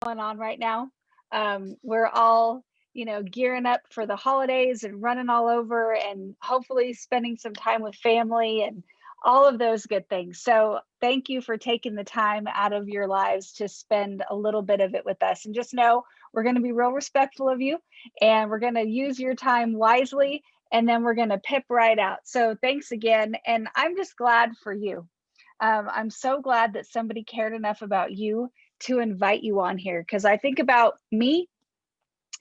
going on right now. We're all, gearing up for the holidays and running all over and hopefully spending some time with family and all of those good things. So, thank you for taking the time out of your lives to spend a little bit of it with us. And just know we're going to be real respectful of you and we're going to use your time wisely and then we're going to pip right out. So, thanks again. And I'm just glad for you. I'm so glad that somebody cared enough about you to invite you on here because I think about me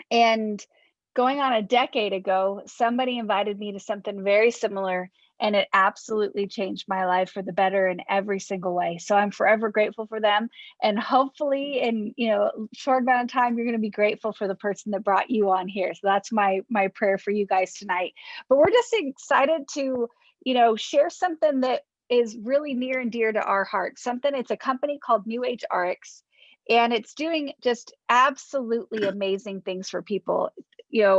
and going on a decade ago, somebody invited me to something very similar and it absolutely changed my life for the better in every single way. So I'm forever grateful for them. And hopefully in, short amount of time, you're going to be grateful for the person that brought you on here. So that's my prayer for you guys tonight. But we're just excited to, share something that is really near and dear to our hearts. It's a company called New Age RX and it's doing just absolutely amazing things for people,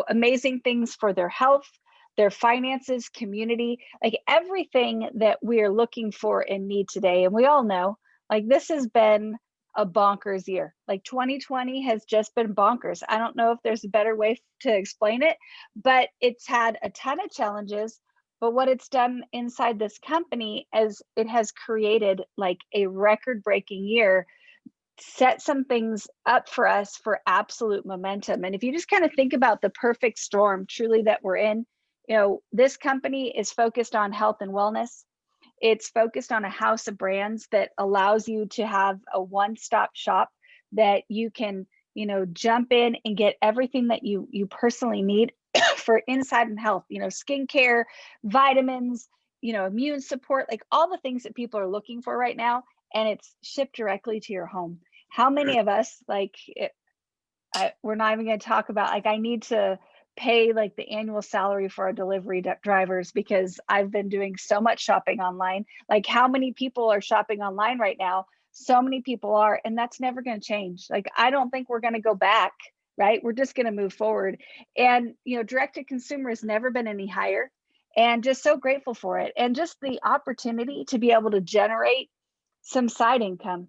amazing things for their health, their finances, community, like everything that we are looking for and need today. And we all know, like, this has been a bonkers year. Like 2020 has just been bonkers. I don't know if there's a better way to explain it, but it's had a ton of challenges. But what it's done inside this company is it has created like a record-breaking year, set some things up for us for absolute momentum. And if you just kind of think about the perfect storm truly that we're in, this company is focused on health and wellness. It's focused on a house of brands that allows you to have a one-stop shop that you can, jump in and get everything that you personally need for inside and health, skincare, vitamins, immune support, like all the things that people are looking for right now. And it's shipped directly to your home. How many of us, we're not even going to talk about, like, I need to pay like the annual salary for our delivery drivers because I've been doing so much shopping online. Like, how many people are shopping online right now? So many people are, and that's never going to change. Like, I don't think we're going to go back, right? We're just going to move forward. And, direct to consumer has never been any higher, and just so grateful for it. And just the opportunity to be able to generate some side income.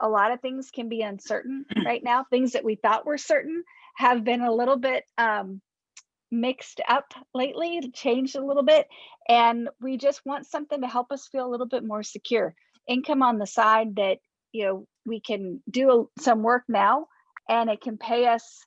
A lot of things can be uncertain right now. Things that we thought were certain have been a little bit mixed up lately, changed a little bit. And we just want something to help us feel a little bit more secure. Income on the side that, we can do some work now and it can pay us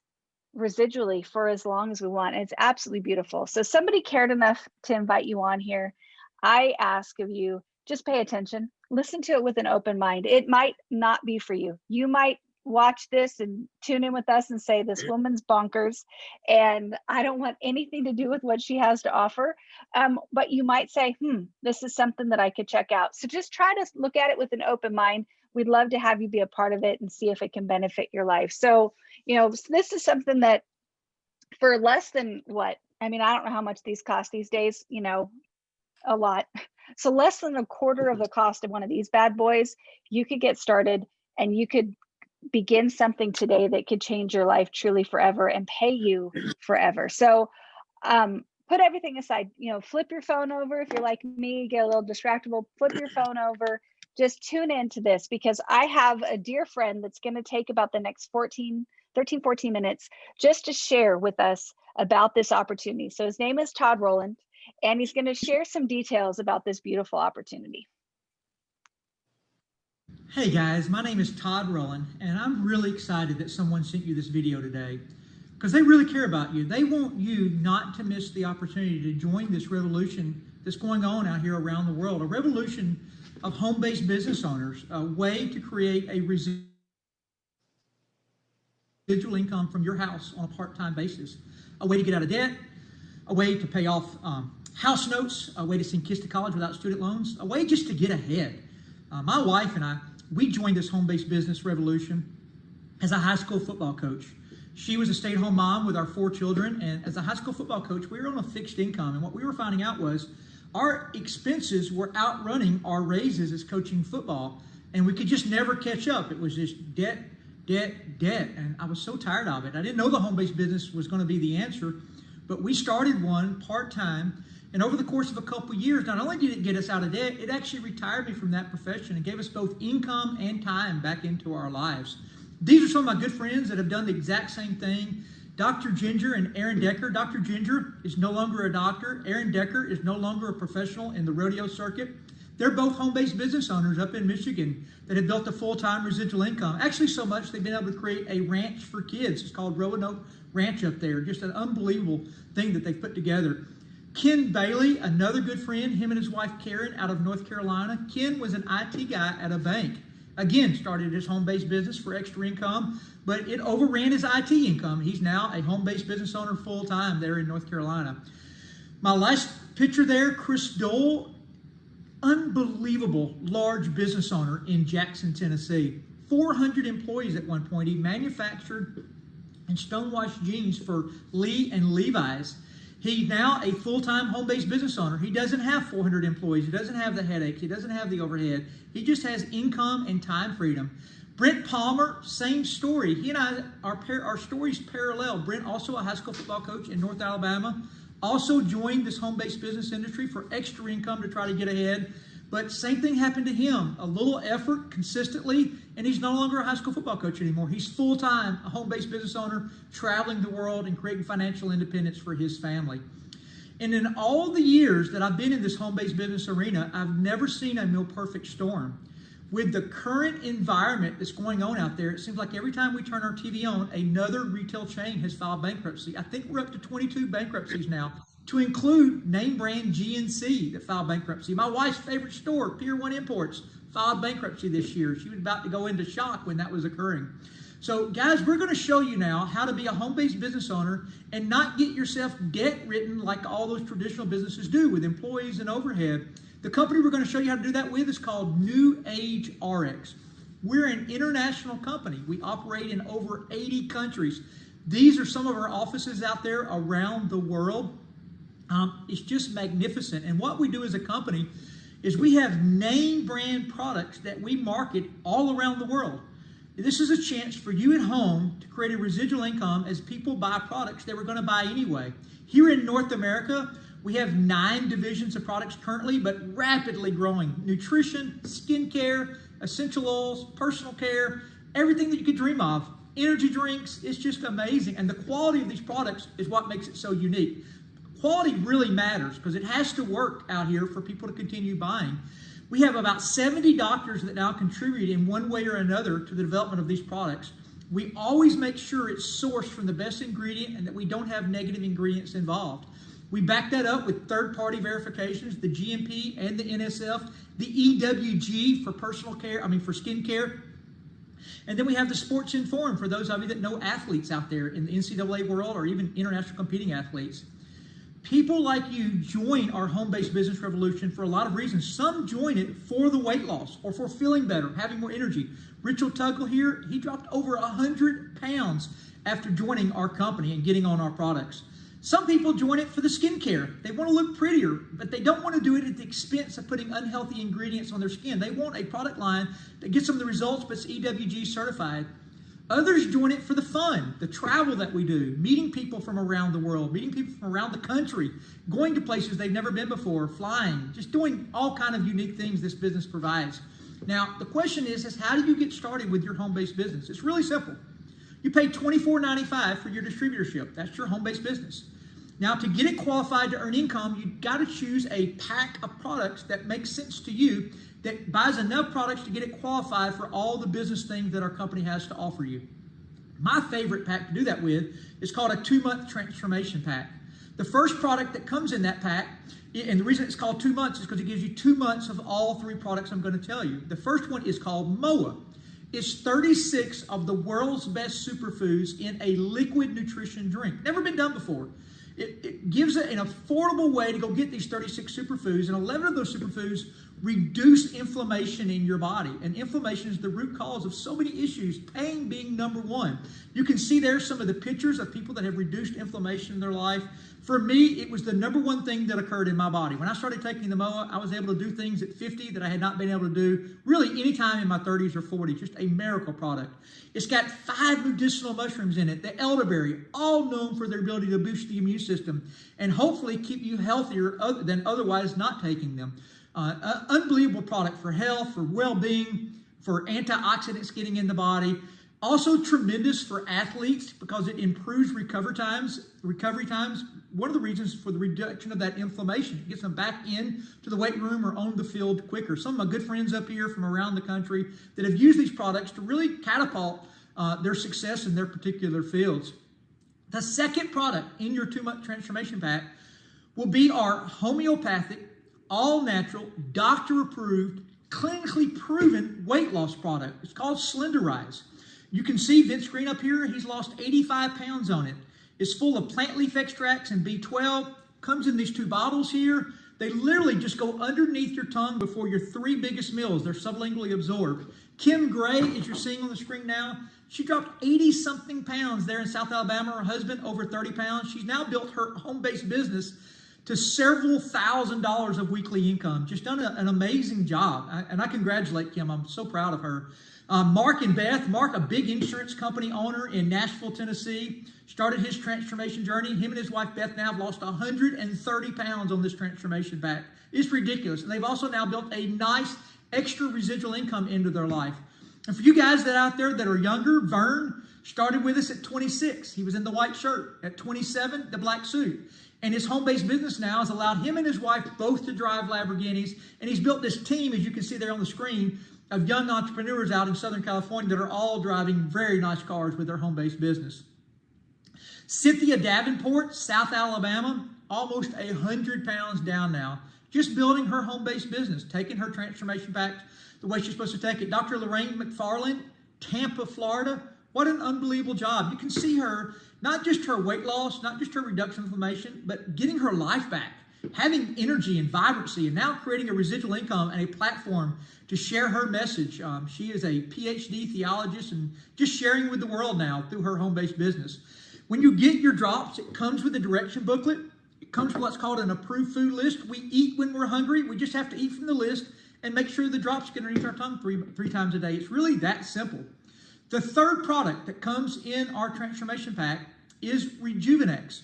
residually for as long as we want. And it's absolutely beautiful. So somebody cared enough to invite you on here. I ask of you, just pay attention, listen to it with an open mind. It might not be for you. You might watch this and tune in with us and say, this woman's bonkers and I don't want anything to do with what she has to offer. But you might say, this is something that I could check out. So just try to look at it with an open mind. We'd love to have you be a part of it and see if it can benefit your life. So, this is something that for less than what, I don't know how much these cost these days, a lot. So less than a quarter of the cost of one of these bad boys, you could get started and you could begin something today that could change your life truly forever and pay you forever. So put everything aside, flip your phone over. If you're like me, get a little distractible, flip your phone over, just tune into this because I have a dear friend that's going to take about the next 14 minutes just to share with us about this opportunity. So his name is Todd Rowland. And he's going to share some details about this beautiful opportunity. Hey guys, my name is Todd Rowland, and I'm really excited that someone sent you this video today because they really care about you. They want you not to miss the opportunity to join this revolution that's going on out here around the world, a revolution of home-based business owners, a way to create a residual income from your house on a part-time basis, a way to get out of debt, a way to pay off house notes, a way to send kids to college without student loans, a way just to get ahead. My wife and I, we joined this home-based business revolution as a high school football coach. She was a stay-at-home mom with our 4 children, and as a high school football coach, we were on a fixed income, and what we were finding out was our expenses were outrunning our raises as coaching football, and we could just never catch up. It was just debt, and I was so tired of it. I didn't know the home-based business was going to be the answer, but we started one part-time, and over the course of a couple of years, not only did it get us out of debt, it actually retired me from that profession and gave us both income and time back into our lives. These are some of my good friends that have done the exact same thing. Dr. Ginger and Aaron Decker. Dr. Ginger is no longer a doctor. Aaron Decker is no longer a professional in the rodeo circuit. They're both home-based business owners up in Michigan that have built a full-time residual income. Actually, so much they've been able to create a ranch for kids. It's called Roanoke Ranch up there. Just an unbelievable thing that they've put together. Ken Bailey, another good friend, him and his wife Karen out of North Carolina. Ken was an IT guy at a bank. Again, started his home-based business for extra income, but it overran his IT income. He's now a home-based business owner full-time there in North Carolina. My last picture there, Chris Dole, unbelievable large business owner in Jackson, Tennessee. 400 employees at one point. He manufactured and stonewashed jeans for Lee and Levi's. He's now a full-time home-based business owner. He doesn't have 400 employees. He doesn't have the headaches. He doesn't have the overhead. He just has income and time freedom. Brent Palmer, same story. He and I, our stories parallel. Brent, also a high school football coach in North Alabama, also joined this home-based business industry for extra income to try to get ahead. But same thing happened to him. A little effort consistently, and he's no longer a high school football coach anymore. He's full-time, a home-based business owner, traveling the world and creating financial independence for his family. And in all the years that I've been in this home-based business arena, I've never seen a perfect storm. With the current environment that's going on out there, it seems like every time we turn our TV on, another retail chain has filed bankruptcy. I think we're up to 22 bankruptcies now, to include name brand GNC that filed bankruptcy. My wife's favorite store, Pier 1 Imports, filed bankruptcy this year. She was about to go into shock when that was occurring. So guys, we're going to show you now how to be a home-based business owner and not get yourself debt-ridden like all those traditional businesses do with employees and overhead. The company we're going to show you how to do that with is called New Age RX. We're an international company. We operate in over 80 countries. These are some of our offices out there around the world. It's just magnificent. And what we do as a company is we have name brand products that we market all around the world. This is a chance for you at home to create a residual income as people buy products they were going to buy anyway. Here in North America, we have 9 divisions of products currently, but rapidly growing. Nutrition, skincare, essential oils, personal care, everything that you could dream of. Energy drinks, it's just amazing. And the quality of these products is what makes it so unique. Quality really matters because it has to work out here for people to continue buying. We have about 70 doctors that now contribute in one way or another to the development of these products. We always make sure it's sourced from the best ingredient and that we don't have negative ingredients involved. We back that up with third-party verifications, the GMP and the NSF, the EWG for for skincare. And then we have the Sports Informed for those of you that know athletes out there in the NCAA world or even international competing athletes. People like you join our home-based business revolution for a lot of reasons. Some join it for the weight loss or for feeling better, having more energy. Richard Tuggle here, he dropped over 100 pounds after joining our company and getting on our products. Some people join it for the skincare. They want to look prettier, but they don't want to do it at the expense of putting unhealthy ingredients on their skin. They want a product line that gets them the results, but it's EWG certified. Others join it for the fun, the travel that we do, meeting people from around the world, meeting people from around the country, going to places they've never been before, flying, just doing all kind of unique things this business provides. Now, the question is how do you get started with your home-based business? It's really simple. You pay $24.95 for your distributorship. That's your home-based business. Now, to get it qualified to earn income, you've got to choose a pack of products that makes sense to you, that buys enough products to get it qualified for all the business things that our company has to offer you. My favorite pack to do that with is called a 2-month transformation pack. The first product that comes in that pack, and the reason it's called 2 months is because it gives you 2 months of all 3 products I'm going to tell you. The first one is called Moa. It's 36 of the world's best superfoods in a liquid nutrition drink. Never been done before. It gives an affordable way to go get these 36 superfoods, and 11 of those superfoods reduce inflammation in your body. And inflammation is the root cause of so many issues, pain being number one. You can see there some of the pictures of people that have reduced inflammation in their life. For me, it was the number one thing that occurred in my body. When I started taking the Moa, I was able to do things at 50 that I had not been able to do really any time in my 30s or 40s. Just a miracle product. It's got 5 medicinal mushrooms in it. The elderberry, all known for their ability to boost the immune system and hopefully keep you healthier than otherwise not taking them. Unbelievable product for health, for well-being, for antioxidants getting in the body. Also tremendous for athletes because it improves recovery times. One of the reasons for the reduction of that inflammation. It gets them back in to the weight room or on the field quicker. Some of my good friends up here from around the country that have used these products to really catapult their success in their particular fields. The second product in your 2-month transformation pack will be our homeopathic, all-natural, doctor-approved, clinically proven weight loss product. It's called Slenderize. You can see Vince Green up here. He's lost 85 pounds on it. It's full of plant leaf extracts and B12. Comes in these 2 bottles here. They literally just go underneath your tongue before your 3 biggest meals. They're sublingually absorbed. Kim Gray, as you're seeing on the screen now, she dropped 80-something pounds there in South Alabama. Her husband, over 30 pounds. She's now built her home-based business to several $1,000s of weekly income. Just done an amazing job. And I congratulate Kim. I'm so proud of her. Mark and Beth. Mark, a big insurance company owner in Nashville, Tennessee, started his transformation journey. Him and his wife, Beth, now have lost 130 pounds on this transformation pack. It's ridiculous. And they've also now built a nice extra residual income into their life. And for you guys that out there that are younger, Vern started with us at 26. He was in the white shirt. At 27, the black suit. And his home-based business now has allowed him and his wife both to drive Lamborghinis. And he's built this team, as you can see there on the screen, of young entrepreneurs out in Southern California that are all driving very nice cars with their home-based business. Cynthia Davenport, South Alabama, almost 100 pounds down now, just building her home-based business, taking her transformation back the way she's supposed to take it. Dr. Lorraine McFarland, Tampa, Florida, what an unbelievable job. You can see her, not just her weight loss, not just her reduction of inflammation, but getting her life back, having energy and vibrancy, and now creating a residual income and a platform to share her message. She is a PhD theologist and just sharing with the world now through her home-based business. When you get your drops, it comes with a direction booklet. It comes with what's called an approved food list. We eat when we're hungry. We just have to eat from the list and make sure the drops get underneath our tongue three times a day. It's really that simple. The third product that comes in our transformation pack is Rejuvenex.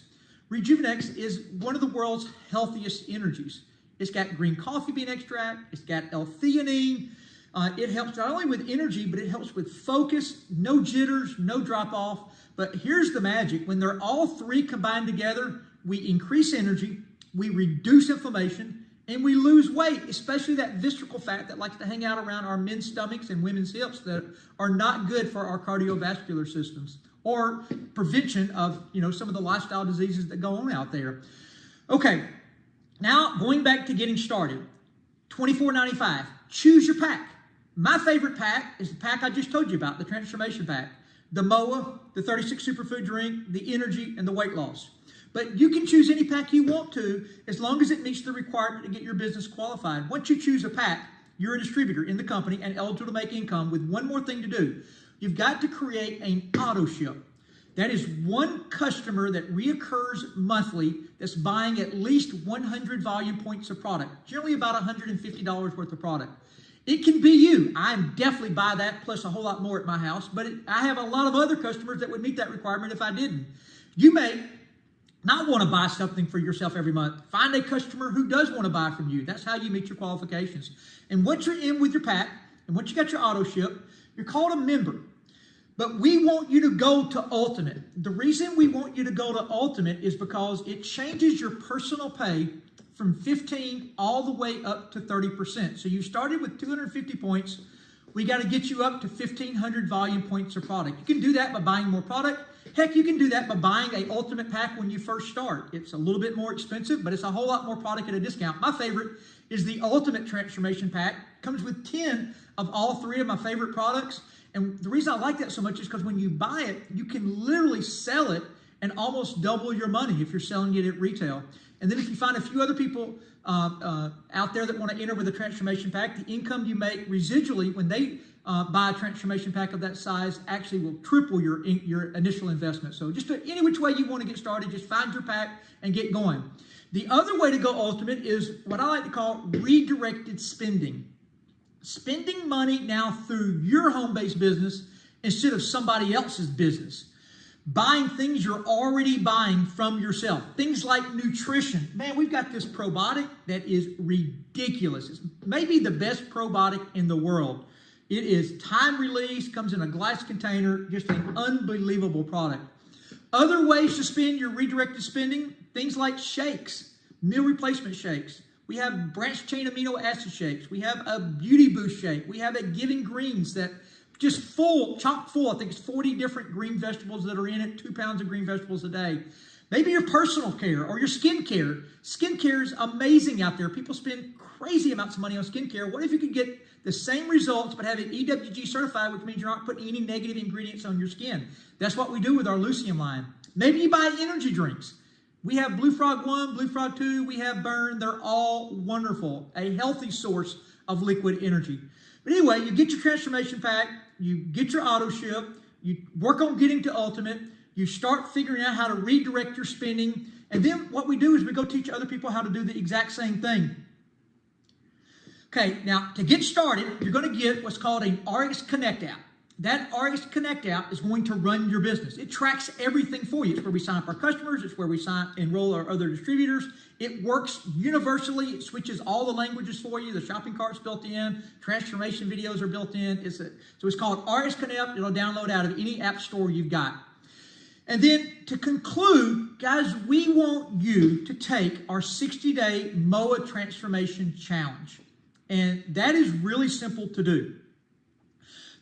Rejuvenex is one of the world's healthiest energies. It's got green coffee bean extract. It's got L-theanine. It helps not only with energy, but it helps with focus, no jitters, no drop off. But here's the magic. When they're all 3 combined together, we increase energy, we reduce inflammation, and we lose weight, especially that visceral fat that likes to hang out around our men's stomachs and women's hips that are not good for our cardiovascular systems or prevention of, some of the lifestyle diseases that go on out there. Okay, now going back to getting started, $24.95. Choose your pack. My favorite pack is the pack I just told you about, the transformation pack. The Moa, the 36 superfood drink, the energy, and the weight loss. But you can choose any pack you want to as long as it meets the requirement to get your business qualified. Once you choose a pack, you're a distributor in the company and eligible to make income with one more thing to do. You've got to create an auto ship. That is one customer that reoccurs monthly that's buying at least 100 volume points of product, generally about $150 worth of product. It can be you. I definitely buy that plus a whole lot more at my house, but I have a lot of other customers that would meet that requirement if I didn't. You may not want to buy something for yourself every month. Find a customer who does want to buy from you. That's how you meet your qualifications. And once you're in with your pack, and once you got your auto ship, you're called a member. But we want you to go to Ultimate. The reason we want you to go to Ultimate is because it changes your personal pay from 15 all the way up to 30%. So you started with 250 points. We got to get you up to 1,500 volume points of product. You can do that by buying more product. Heck, you can do that by buying an Ultimate pack when you first start. It's a little bit more expensive, but it's a whole lot more product at a discount. My favorite is the Ultimate Transformation Pack. It comes with 10 of all 3 of my favorite products. And the reason I like that so much is because when you buy it, you can literally sell it and almost double your money if you're selling it at retail. And then if you find a few other people out there that want to enter with a transformation pack, the income you make residually when they buy a transformation pack of that size actually will triple your initial investment. So just any which way you want to get started, just find your pack and get going. The other way to go Ultimate is what I like to call redirected spending. Spending money now through your home-based business instead of somebody else's business. Buying things you're already buying from yourself. Things like nutrition. Man, we've got this probiotic that is ridiculous. It's maybe the best probiotic in the world. It is time release, comes in a glass container, just an unbelievable product. Other ways to spend your redirected spending, things like shakes, meal replacement shakes. We have branched chain amino acid shakes. We have a beauty boost shake. We have a Giving Greens that just full, chock full. I think it's 40 different green vegetables that are in it, 2 pounds of green vegetables a day. Maybe your personal care or your skin care. Skin care is amazing out there. People spend crazy amounts of money on skin care. What if you could get the same results but have it EWG certified, which means you're not putting any negative ingredients on your skin? That's what we do with our Lucium line. Maybe you buy energy drinks. We have Blue Frog 1, Blue Frog 2, we have Burn. They're all wonderful. A healthy source of liquid energy. But anyway, you get your transformation pack, you get your auto ship, you work on getting to ultimate, you start figuring out how to redirect your spending, and then what we do is we go teach other people how to do the exact same thing. Okay, now to get started, you're going to get what's called an RX Connect app. That RX Connect app is going to run your business. It tracks everything for you. It's where we sign up our customers. It's where we enroll our other distributors. It works universally. It switches all the languages for you. The shopping cart's built in. Transformation videos are built in. So it's called RX Connect. It'll download out of any app store you've got. And then to conclude, guys, we want you to take our 60-day Moa Transformation Challenge. And that is really simple to do.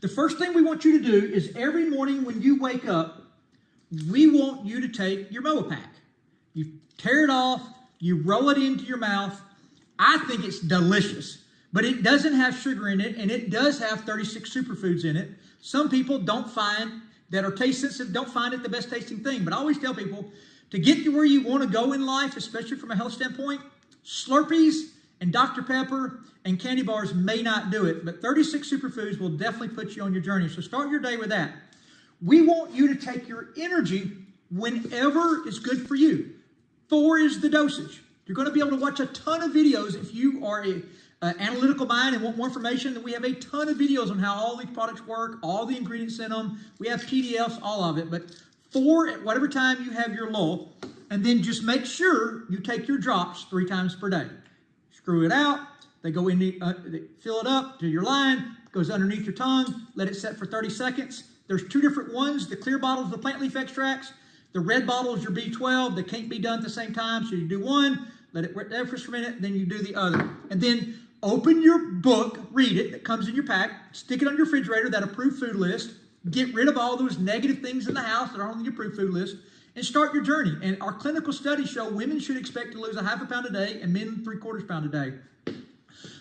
The first thing we want you to do is every morning when you wake up, we want you to take your Moa pack. You tear it off, you roll it into your mouth. I think it's delicious, but it doesn't have sugar in it, and it does have 36 superfoods in it. Some people that are taste sensitive don't find it the best tasting thing, but I always tell people to get to where you want to go in life, especially from a health standpoint, Slurpees and Dr. Pepper and candy bars may not do it, but 36 superfoods will definitely put you on your journey. So start your day with that. We want you to take your energy whenever is good for you. 4 is the dosage. You're going to be able to watch a ton of videos if you are an analytical mind and want more information. Then we have a ton of videos on how all these products work, all the ingredients in them. We have PDFs, all of it. But 4 at whatever time you have your lull, and then just make sure you take your drops 3 times per day. Screw it out. They go in, they fill it up to your line, goes underneath your tongue, let it set for 30 seconds. There's 2 different ones. The clear bottle is the plant leaf extracts. The red bottle is your B12. They can't be done at the same time, so you do one, let it there for a minute, then you do the other. And then open your book, read it, that comes in your pack, stick it on your refrigerator, that approved food list, get rid of all those negative things in the house that aren't on your approved food list, and start your journey. And our clinical studies show women should expect to lose a half a pound a day and men 3/4 pound a day.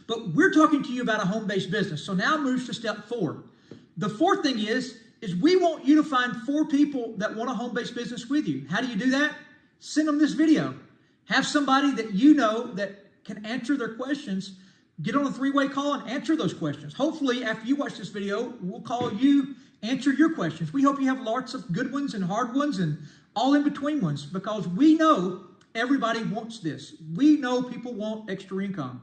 But we're talking to you about a home-based business. So now moves to step 4. The 4th thing is we want you to find 4 people that want a home-based business with you. How do you do that? Send them this video. Have somebody that you know that can answer their questions. Get on a 3-way call and answer those questions. Hopefully, after you watch this video, we'll call you, answer your questions. We hope you have lots of good ones and hard ones and all in between ones, because we know everybody wants this. We know people want extra income.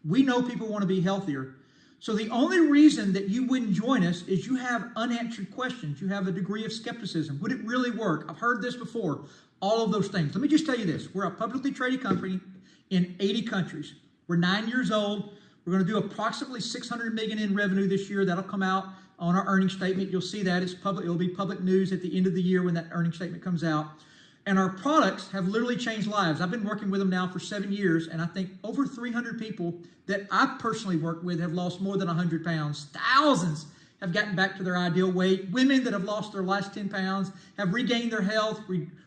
We know people want to be healthier. So the only reason that you wouldn't join us is you have unanswered questions. You have a degree of skepticism. Would it really work? I've heard this before. All of those things. Let me just tell you this. We're a publicly traded company in 80 countries. We're 9 years old. We're going to do approximately $600 million in revenue this year. That'll come out on our earnings statement. You'll see that. It's public. It'll be public news at the end of the year when that earnings statement comes out. And our products have literally changed lives. I've been working with them now for 7 years, and I think over 300 people that I've personally worked with have lost more than 100 pounds. Thousands have gotten back to their ideal weight. Women that have lost their last 10 pounds have regained their health,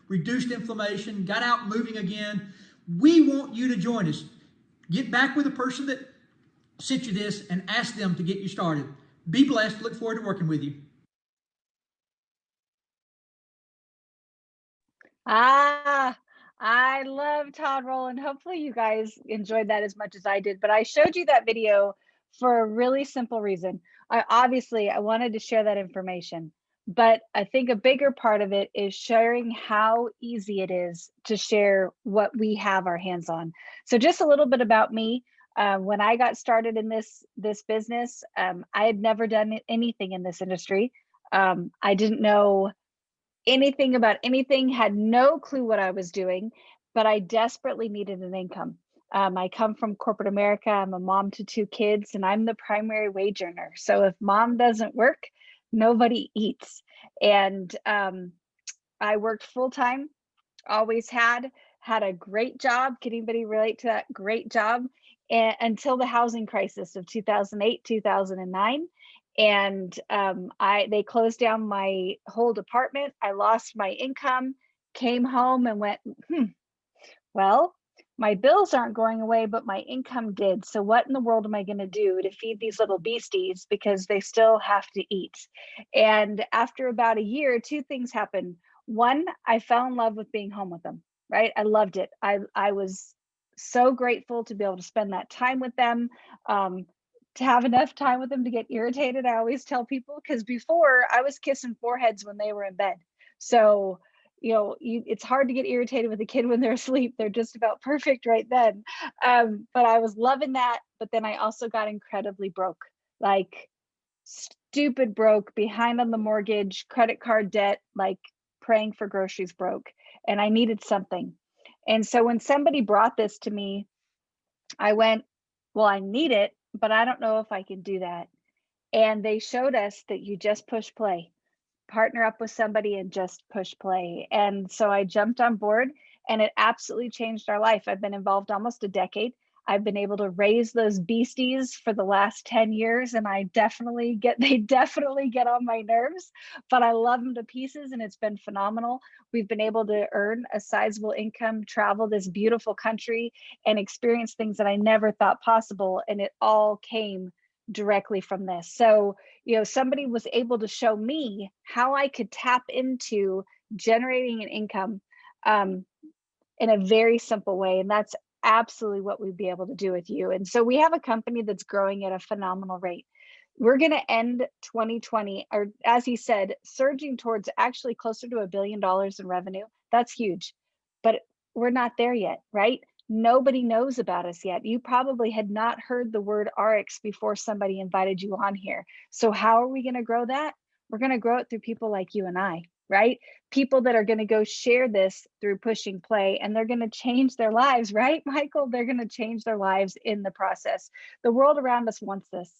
reduced inflammation, got out moving again. We want you to join us. Get back with the person that sent you this and ask them to get you started. Be blessed. Look forward to working with you. I love Todd Rowland. Hopefully you guys enjoyed that as much as I did, but I showed you that video for a really simple reason. I wanted to share that information, but I think a bigger part of it is sharing how easy it is to share what we have our hands on. So just a little bit about me. When I got started in this business, I had never done anything in this industry. I didn't know anything about anything, had no clue what I was doing, but I desperately needed an income. I come from corporate America. I'm a mom to 2 kids, and I'm the primary wage earner. So if mom doesn't work, nobody eats. And I worked full time, always had a great job. Can anybody relate to that great job? Until the housing crisis of 2008, 2009. And they closed down my whole department. I lost my income, came home and went, well, my bills aren't going away, but my income did. So what in the world am I going to do to feed these little beasties, because they still have to eat? And after about a year, 2 things happened. One, I fell in love with being home with them, right? I loved it. I was so grateful to be able to spend that time with them, to have enough time with them to get irritated. I always tell people, because before I was kissing foreheads when they were in bed. So it's hard to get irritated with a kid when they're asleep. They're just about perfect right then. But I was loving that. But then I also got incredibly broke, like stupid broke, behind on the mortgage, credit card debt, like praying for groceries broke. And I needed something. And so when somebody brought this to me, I went, well, I need it, but I don't know if I can do that. And they showed us that you just push play, partner up with somebody and just push play. And so I jumped on board, and it absolutely changed our life. I've been involved almost a decade. I've been able to raise those beasties for the last 10 years, and they definitely get on my nerves, but I love them to pieces, and it's been phenomenal. We've been able to earn a sizable income, travel this beautiful country, and experience things that I never thought possible. And it all came directly from this. So somebody was able to show me how I could tap into generating an income in a very simple way. And that's absolutely what we'd be able to do with you. And so we have a company that's growing at a phenomenal rate. We're going to end 2020, or as he said, surging towards actually closer to $1 billion in revenue. That's huge, but we're not there yet, right? Nobody knows about us yet. You probably had not heard the word RX before somebody invited you on here. So how are we going to grow that? We're going to grow it through people like you and I, right? People that are going to go share this through pushing play, and they're going to change their lives, right, Michael? They're going to change their lives in the process. The world around us wants this.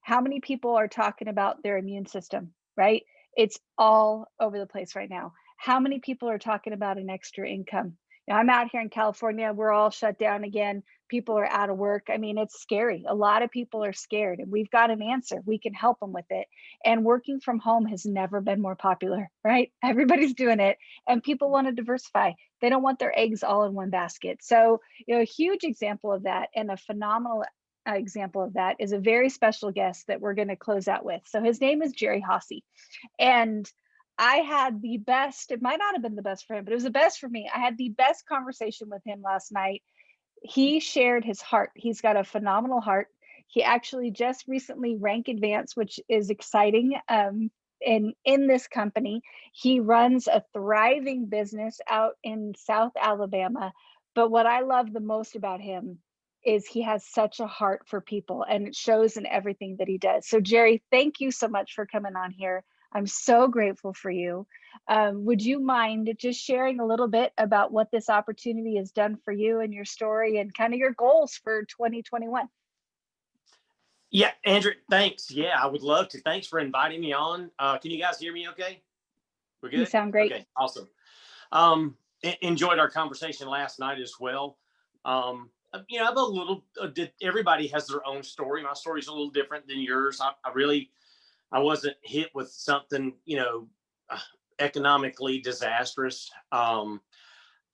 How many people are talking about their immune system, right? It's all over the place right now. How many people are talking about an extra income? I'm out here in California. We're all shut down again. People are out of work. I mean, it's scary. A lot of people are scared, and we've got an answer. We can help them with it. And working from home has never been more popular, right? Everybody's doing it, and people want to diversify. They don't want their eggs all in one basket. So, a huge example of that, and a phenomenal example of that, is a very special guest that we're going to close out with. So his name is Jerry Hawsey. And I had the best, it might not have been the best for him, but it was the best for me. I had the best conversation with him last night. He shared his heart. He's got a phenomenal heart. He actually just recently rank advanced, which is exciting. In this company, he runs a thriving business out in South Alabama. But what I love the most about him is he has such a heart for people, and it shows in everything that he does. So Jerry, thank you so much for coming on here. I'm so grateful for you. Would you mind just sharing a little bit about what this opportunity has done for you and your story and kind of your goals for 2021? Yeah, Andrea, thanks. Yeah, I would love to. Thanks for inviting me on. Can you guys hear me okay? We're good? You sound great. Okay, awesome. Enjoyed our conversation last night as well. I'm a little, everybody has their own story. My story's a little different than yours. I wasn't hit with something, economically disastrous. I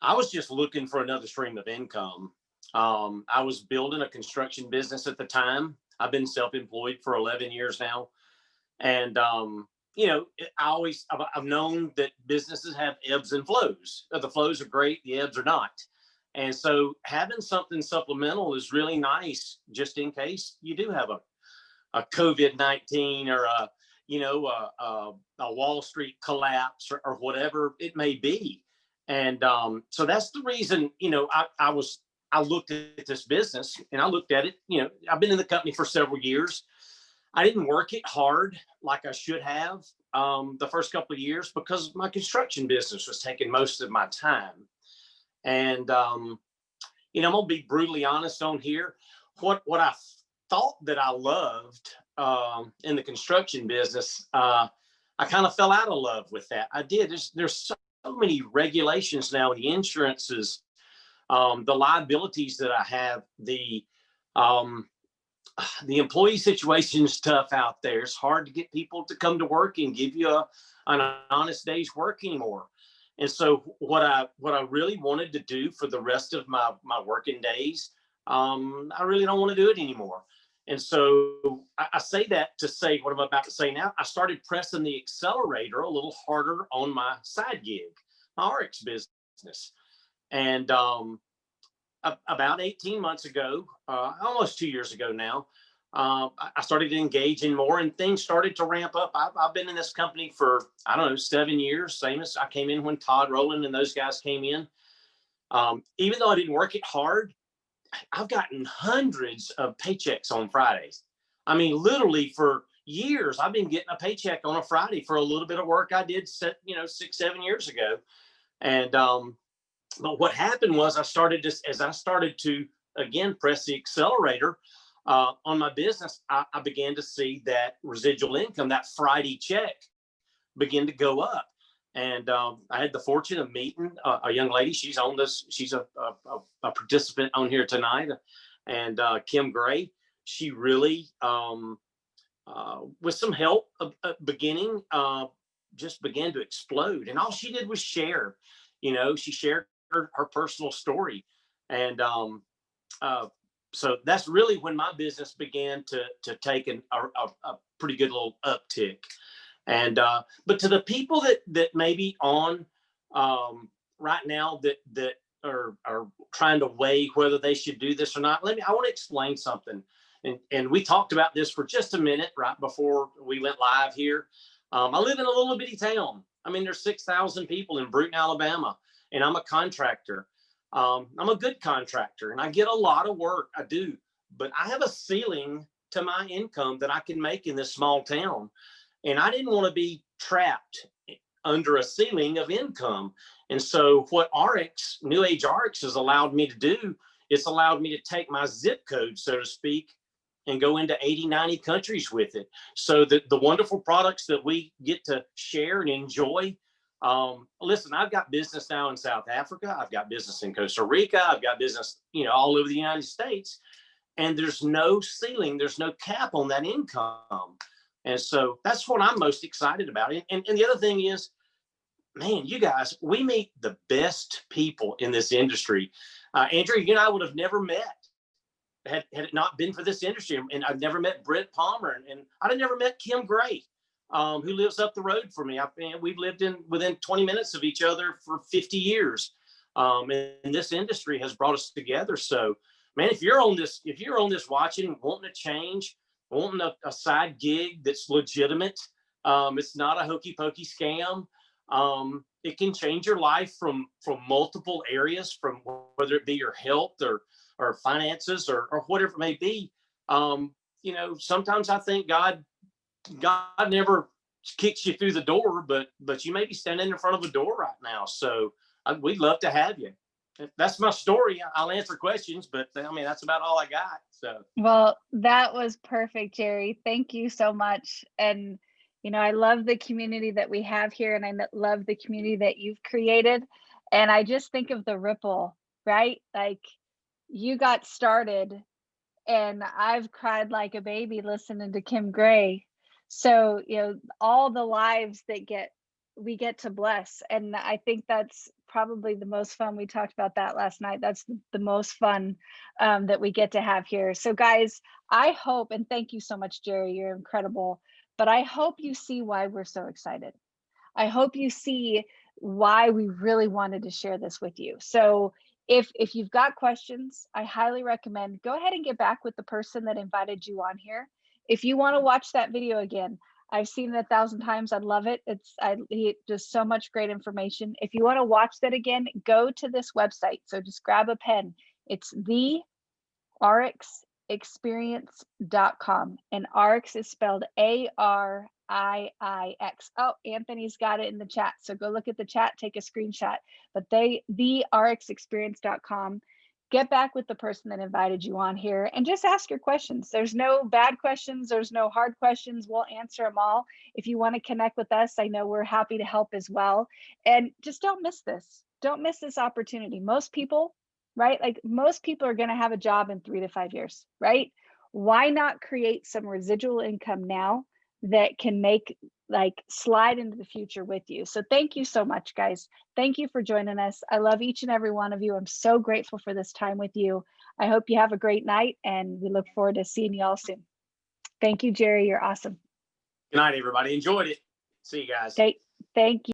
was just looking for another stream of income. I was building a construction business at the time. I've been self-employed for 11 years now. And, I've known that businesses have ebbs and flows. The flows are great. The ebbs are not. And so having something supplemental is really nice, just in case you do have a COVID-19 or a Wall Street collapse or whatever it may be. And so that's the reason, I looked at this business, and I looked at it, I've been in the company for several years. I didn't work it hard like I should have the first couple of years, because my construction business was taking most of my time. And, I'm gonna be brutally honest on here. What I thought that I loved in the construction business, I kind of fell out of love with that. I did. There's so many regulations now, the insurances, the liabilities that I have, the employee situation is tough out there. It's hard to get people to come to work and give you an honest day's work anymore. And so what I really wanted to do for the rest of my working days, I really don't want to do it anymore. And so I say that to say what I'm about to say now. I started pressing the accelerator a little harder on my side gig, my RX business. And about 18 months ago, almost 2 years ago now, I started engaging more and things started to ramp up. I've been in this company for, I don't know, 7 years, same as I came in when Todd Rowland and those guys came in. Even though I didn't work it hard, I've gotten hundreds of paychecks on Fridays. I mean, literally for years, I've been getting a paycheck on a Friday for a little bit of work I did, 6-7 years ago. And, but what happened was as I started to, again, press the accelerator on my business, I began to see that residual income, that Friday check, begin to go up. And I had the fortune of meeting a young lady. She's on this. She's a participant on here tonight. And Kim Gray, she really, with some help beginning, just began to explode. And all she did was share. She shared her personal story. And so that's really when my business began to take a pretty good little uptick. And but to the people that may be on right now that are trying to weigh whether they should do this or not, I want to explain something. And we talked about this for just a minute right before we went live here. I live in a little bitty town. I mean, there's 6,000 people in Bruton, Alabama, and I'm a contractor. I'm a good contractor and I get a lot of work. I do, but I have a ceiling to my income that I can make in this small town. And I didn't want to be trapped under a ceiling of income. And so what New Age RX has allowed me to do, it's allowed me to take my zip code, so to speak, and go into 80, 90 countries with it. So that the wonderful products that we get to share and enjoy. Listen, I've got business now in South Africa. I've got business in Costa Rica. I've got business, all over the United States. And there's no ceiling. There's no cap on that income. And so that's what I'm most excited about. And the other thing is, man, you guys, we meet the best people in this industry. Andrea, you and I would have never met had it not been for this industry. And I've never met Brett Palmer, and I'd have never met Kim Gray, who lives up the road from me. We've lived within 20 minutes of each other for 50 years. And this industry has brought us together. So, man, if you're on this watching, wanting to change, wanting a side gig that's legitimate, it's not a hokey pokey scam. It can change your life from multiple areas, from whether it be your health or finances or whatever it may be. Sometimes I think God never kicks you through the door, but you may be standing in front of a door right now. So we'd love to have you. That's my story. I'll answer questions, but I mean, that's about all I got. So. Well, that was perfect, Jerry. Thank you so much. And, I love the community that we have here, and I love the community that you've created. And I just think of the ripple, right? Like, you got started and I've cried like a baby listening to Kim Gray. So, all the lives that we get to bless. And I think that's probably the most fun. We talked about that last night. That's the most fun that we get to have here. So guys, I hope, and thank you so much, Jerry, you're incredible, but I hope you see why we're so excited. I hope you see why we really wanted to share this with you. So if you've got questions, I highly recommend go ahead and get back with the person that invited you on here. If you want to watch that video again, I've seen it 1,000 times. I love it. He just so much great information. If you want to watch that again, go to this website. So just grab a pen. It's therxexperience.com, and RX is spelled ARIIX. Oh, Anthony's got it in the chat. So go look at the chat, take a screenshot. But therxexperience.com. get back with the person that invited you on here and just ask your questions. There's no bad questions. There's no hard questions. We'll answer them all. If you want to connect with us, I know we're happy to help as well. And just don't miss this. Don't miss this opportunity. Most people, right? Like most people are going to have a job in 3 to 5 years, right? Why not create some residual income now that can make like slide into the future with you? So thank you so much, guys. Thank you for joining us. I love each and every one of you. I'm so grateful for this time with you. I hope you have a great night, and we look forward to seeing you all soon. Thank you, Jerry. You're awesome. Good night, everybody. Enjoyed it. See you guys. Thank you.